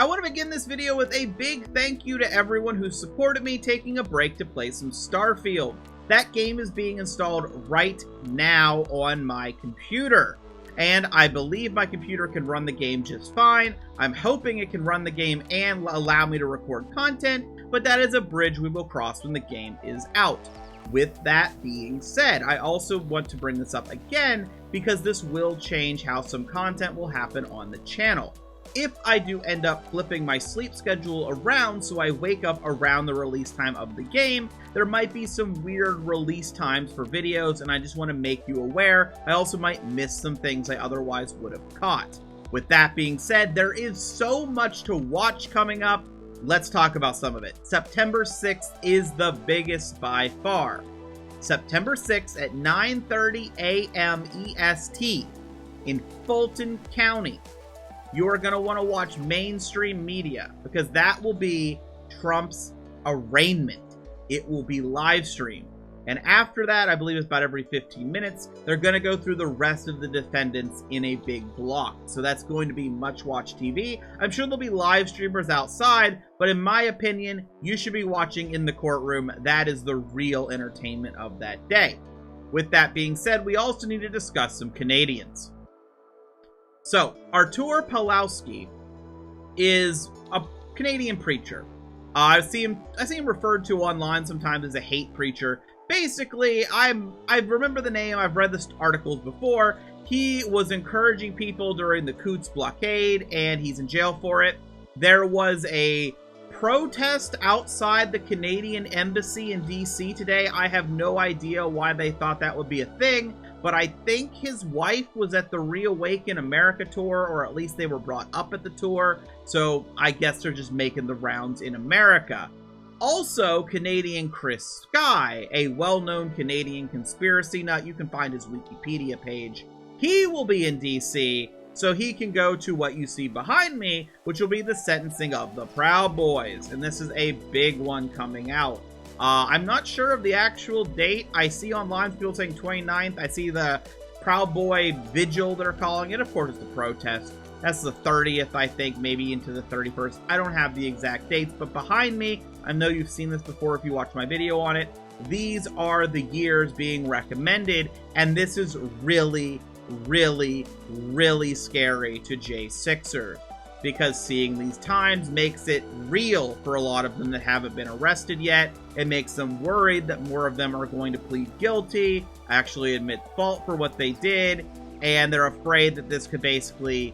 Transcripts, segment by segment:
I want to begin this video with a big thank you to everyone who supported me taking a break to play some Starfield. That game is being installed right now on my computer, and I believe my computer can run the game just fine. I'm hoping it can run the game and allow me to record content, but that is a bridge we will cross when the game is out. With that being said, I also want to bring this up again because this will change how some content will happen on the channel. If I do end up flipping my sleep schedule around so I wake up around the release time of the game, there might be some weird release times for videos, and I just want to make you aware. I also might miss some things I otherwise would have caught. With that being said, there is so much to watch coming up. Let's talk about some of it. September 6th is the biggest by far. September 6th at 9:30 a.m. EST in Fulton County. You are going to want to watch mainstream media because that will be Trump's arraignment. It will be live streamed. And after that, I believe it's about every 15 minutes, they're going to go through the rest of the defendants in a big block. So that's going to be much watch TV. I'm sure there'll be live streamers outside, but in my opinion, you should be watching in the courtroom. That is the real entertainment of that day. With that being said, we also need to discuss some Canadians. So, Artur Pawlowski is a Canadian preacher. I see him referred to online sometimes as a hate preacher. Basically, I remember the name, I've read the articles before. He was encouraging people during the Coots blockade, and he's in jail for it. There was a protest outside the Canadian Embassy in DC today. I have no idea why they thought that would be a thing, but I think his wife was at the Reawaken America tour, or at least they were brought up at the tour, so I guess they're just making the rounds in America. Also, Canadian Chris Sky, a well-known Canadian conspiracy nut. You can find his Wikipedia page. He will be in DC, so he can go to what you see behind me, which will be the sentencing of the Proud Boys, and this is a big one coming out. I'm not sure of the actual date. I see online people saying 29th. I see the Proud Boy Vigil, they're calling it. Of course, it's the protest. That's the 30th, I think, maybe into the 31st. I don't have the exact dates, but behind me, I know you've seen this before if you watched my video on it. These are the years being recommended, and this is really, really, really scary to J6ers. Because seeing these times makes it real for a lot of them that haven't been arrested yet. It makes them worried that more of them are going to plead guilty, actually admit fault for what they did, and they're afraid that this could basically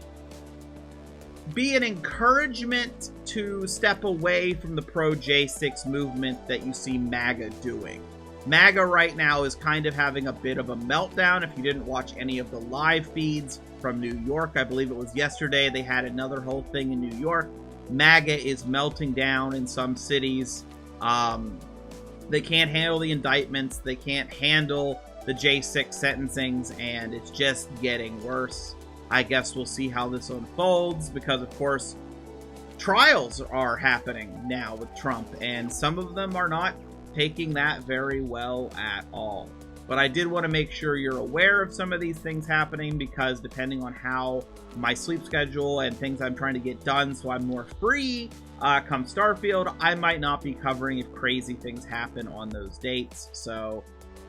be an encouragement to step away from the pro-J6 movement that you see MAGA doing. MAGA right now is kind of having a bit of a meltdown. If you didn't watch any of the live feeds from New York, I believe it was yesterday, they had another whole thing in New York. MAGA is melting down in some cities. They can't handle the indictments. They can't handle the J6 sentencings, and it's just getting worse. I guess we'll see how this unfolds because, of course, trials are happening now with Trump, and some of them are not taking that very well at all. But I did want to make sure you're aware of some of these things happening because depending on how my sleep schedule and things I'm trying to get done so I'm more free come Starfield, I might not be covering if crazy things happen on those dates. So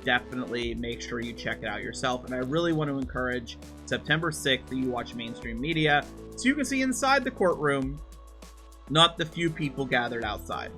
definitely make sure you check it out yourself. And I really want to encourage September 6th that you watch mainstream media so you can see inside the courtroom, not the few people gathered outside.